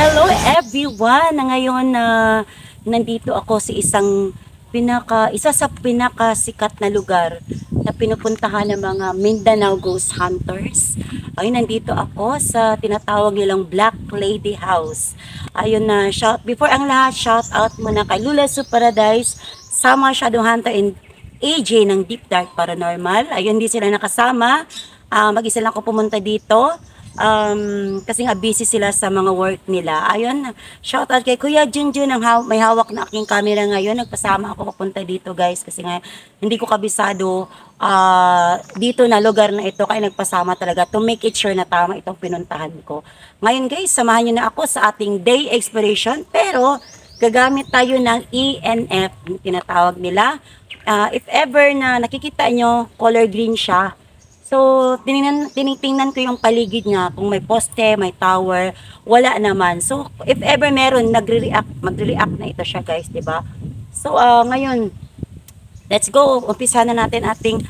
Hello everyone! Ngayon nandito ako sa isa sa pinakasikat na lugar na pinupuntahan ng mga Mindanao Ghost Hunters. Ayun, nandito ako sa tinatawag nilang Black Lady House. Ayun na, before ang lahat, shout out muna kay Lula's Paradise, Sama Shadow Hunter and AJ ng Deep Dark Paranormal. Ayun, hindi sila nakasama. Mag-isa lang ako pumunta dito. Kasi nga busy sila sa mga work nila. Ayun, shout out kay Kuya Junjun may hawak na aking camera ngayon. Nagpasama ako papunta dito, guys, kasi nga hindi ko kabisado dito na lugar na ito, kaya nagpasama talaga to make it sure na tama itong pinuntahan ko. Ngayon, guys, samahan niyo na ako sa ating day exploration, pero gagamit tayo ng ENF, yung tinatawag nila. If ever na nakikita nyo, color green siya. So, tinitingnan ko yung paligid niya, kung may poste, may tower, wala naman. So, if ever meron, magre-react na ito siya, guys, di ba? So, ngayon, let's go. Umpisa na natin ating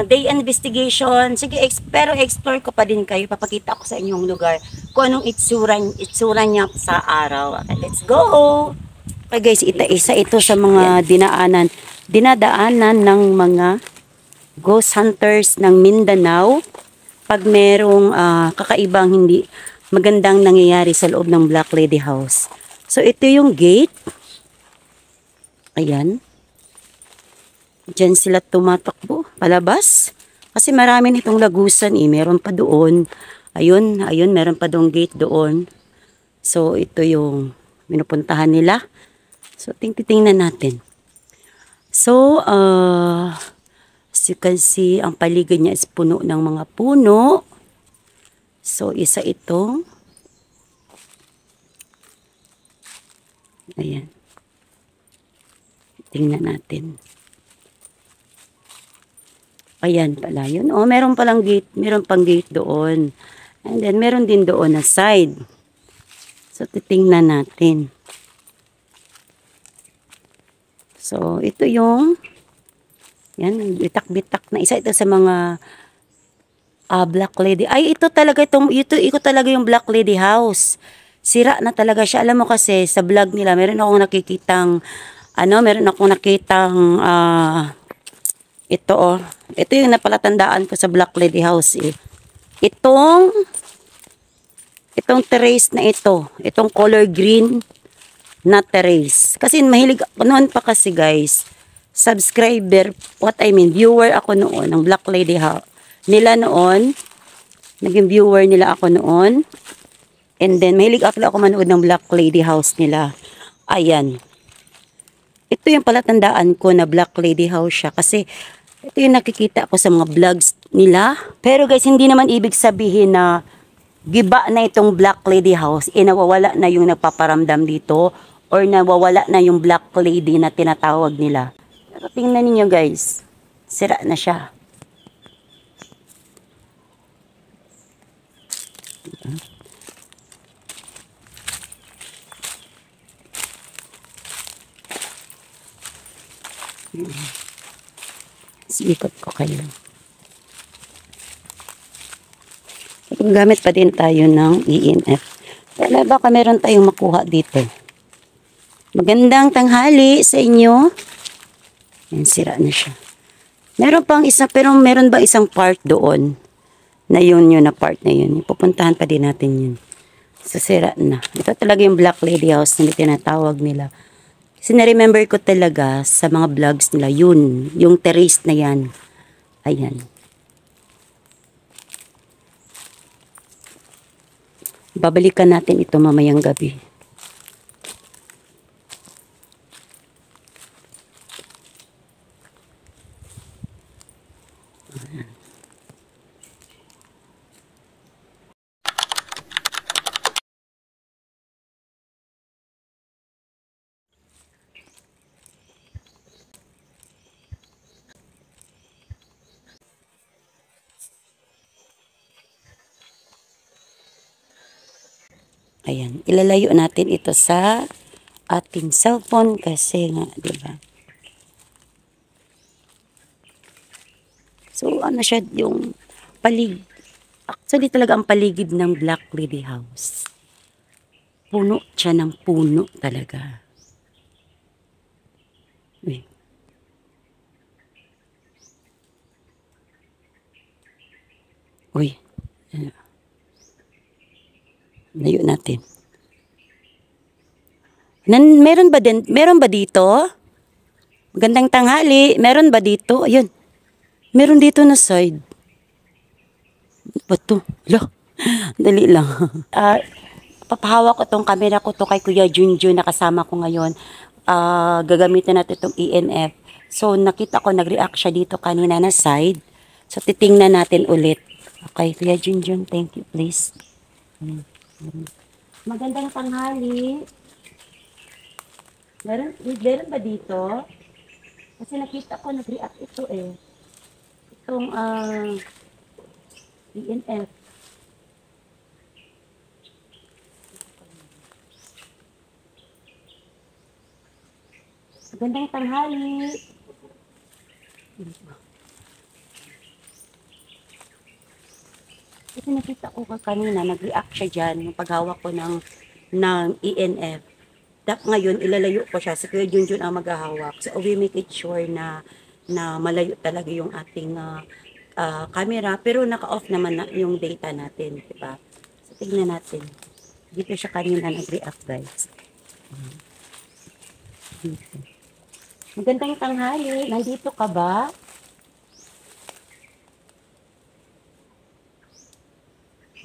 day investigation. Sige, pero explore ko pa din kayo. Papakita ko sa inyong lugar kung anong itsura niya sa araw. Okay, let's go! Okay, guys, isa ito sa mga dinadaanan ng mga ghost hunters ng Mindanao pag merong kakaibang hindi magandang nangyayari sa loob ng Black Lady House. So, ito yung gate. Ayan. Diyan sila tumatakbo, palabas. Kasi marami nitong lagusan eh. Meron pa doon. Ayun, meron pa doong gate doon. So, ito yung pinupuntahan nila. So, tingnan natin. So, as you can see, ang paligid niya is puno ng mga puno. So, isa ito. Ayan. Tingnan natin. Ayan pala yun. Oh, meron palang gate. Meron pang gate doon. And then, meron din doon na side. So, titingnan natin. So, ito yung yan, bitak-bitak na isa. Ito sa mga Black Lady. Ay, ito talaga yung Black Lady House. Sira na talaga siya. Alam mo kasi, sa vlog nila, meron akong nakikitang ito oh. Ito yung napalatandaan ko sa Black Lady House eh. Itong terrace na ito. Itong color green na terrace. Kasi mahilig, noon pa kasi guys, viewer ako noon ng Black Lady House nila noon. Naging viewer nila ako noon. And then, mahilig ako manood ng Black Lady House nila. Ayan. Ito yung palatandaan ko na Black Lady House siya. Kasi, ito yung nakikita ko sa mga vlogs nila. Pero guys, hindi naman ibig sabihin na giba na itong Black Lady House. Nawawala na yung nagpaparamdam dito. Or nawawala na yung Black Lady na tinatawag nila. Pero tingnan ninyo guys. Sira na siya. Sikot ko kayo. Gamit pa din tayo ng ENF. Wala, baka meron tayong makuha dito. Magandang tanghali sa inyo. Yan, sira na siya. Meron pang isa, pero meron ba isang part doon? Na yun na part na yun. Pupuntahan pa din natin yun. So, sira na. Ito talaga yung Black Lady House na tinatawag nila. Kasi na-remember ko talaga sa mga vlogs nila, yun. Yung terrace na yan. Ayan. Babalikan natin ito mamayang gabi. Ayan, ilalayo natin ito sa ating cellphone kasi nga, di ba? So, ano siya yung actually talaga ang paligid ng Black Lady House. Puno siya ng puno talaga. Uy. Uy. Layo natin. Meron ba dito? Magandang tanghali. Meron ba dito? Ayun. Meron dito na side. Ba't to? Hala. Dali lang. Papahawak ko tong camera ko to kay Kuya Junjun na kasama ko ngayon. Gagamitin natin itong ENF. So, nakita ko, nag-react siya dito kanina na side. So, titingnan natin ulit. Okay, Kuya Junjun, thank you, please. Magandang tanghali. Meron ba dito? Kasi nakita ko, nag-react ito eh. Itong ENF. Magandang tanghali. Kasi nakita ko kanina, nag-react siya dyan, yung paghawak ko ng ENF. Ngayon, ilalayo ko siya. Si Kuya Junjun ang maghahawak. So, we make it sure na malayo talaga yung ating camera. Pero naka-off naman na yung data natin. Diba? So, tingnan natin. Dito siya kanina nag-react, guys. Dito. Magandang tanghali. Nandito ka ba?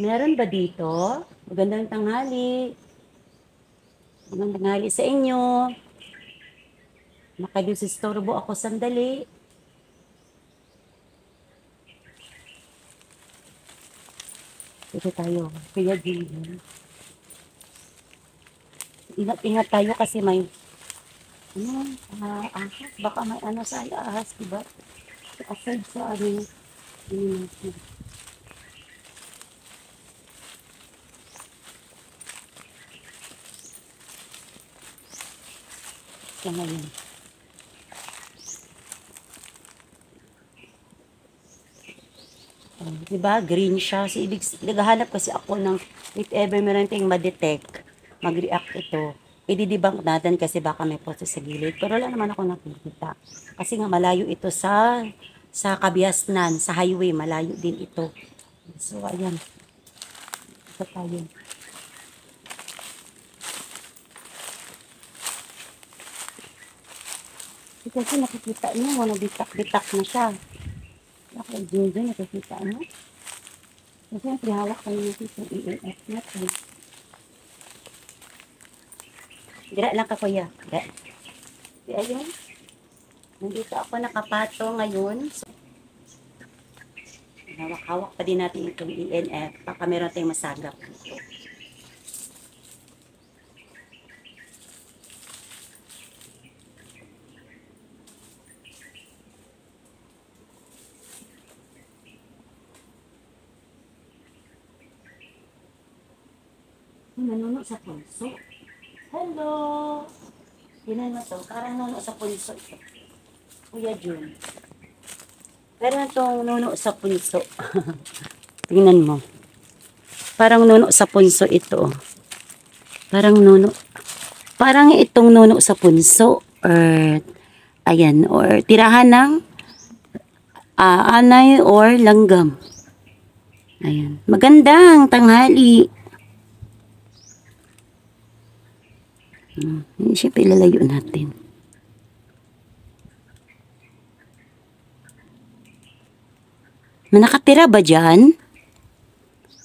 Meron ba dito? Magandang tanghali. Magandang tanghali sa inyo. Nakadusistorbo ako sandali. Dito tayo. Kuya Gillian. Ingat-ingat tayo kasi may ahas. Baka may sa ahas, diba? Aside sa ngayon. Diba? Green siya. So, naghahanap kasi ako ng if ever meron tayong ma-detect, mag-react ito. I-debunk natin kasi baka may poste sa gilid. Pero wala naman ako nakikita. Kasi nga malayo ito sa Kabiasnan, sa highway. Malayo din ito. So, ayan. Ito tayo. Kasi nakikita niyo, bitak-bitak na siya. Nakikita niyo, nakikita niyo. Kasi siyempre, hawak kayo yung ENF natin. Dira lang ka, kuya. Di ayun. Nandito ako nakapato ngayon. So, hawak-hawak pa din natin itong ENF. Baka meron tayong masagap. Nanuno sa punso. Hello! Tingnan mo to. Parang nuno sa punso ito. Kuya Jun. Pero itong nuno sa punso. Tingnan mo. Parang nuno sa punso ito. Parang nuno. Parang itong nuno sa punso. Or, ayan. Or tirahan ng anay or langgam. Ayan. Magandang tanghali. Siyempre, ilalayo natin. May nakatira ba dyan?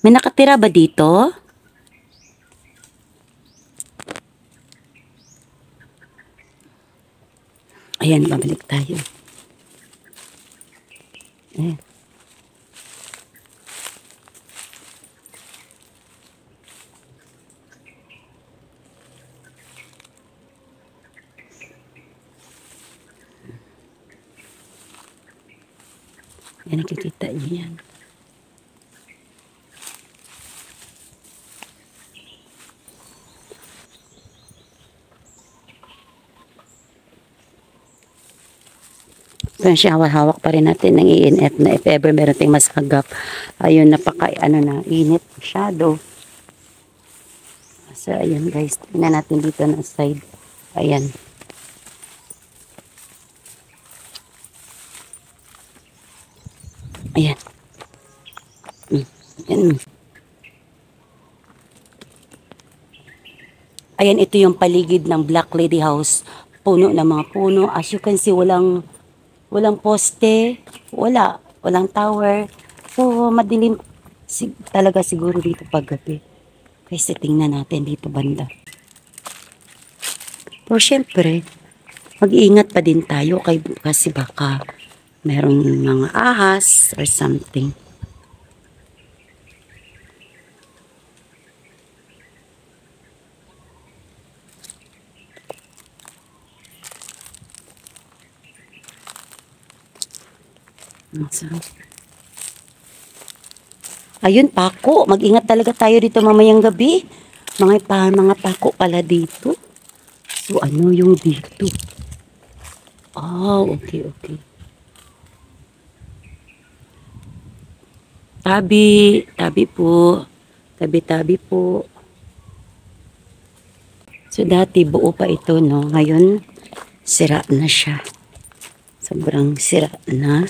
May nakatira ba dito? Ayan, babalik tayo. Ayan. Yan, nakikita niyo yan. Pero siya, hawak pa rin natin ng ENF na if ever meron tayong masagap. Ayun, init masyado. So, ayan guys. Tingnan natin dito na side. Ayan. Ayan. Ayan. Ayan, ito yung paligid ng Black Lady House. Puno ng mga puno. As you can see, walang poste. Walang tower. So, madilim talaga siguro dito paggabi. Kasi tingnan natin dito banda. Pero syempre, mag-iingat pa din tayo kasi baka meron mga ahas or something. Ayun, pako. Mag-ingat talaga tayo dito mamayang gabi. Mga pako pala dito. So, ano yung dito? Oh, okay, okay. Tabi po. Tabi po. So, dati buo pa ito, no? Ngayon, sira na siya. Sobrang sira na.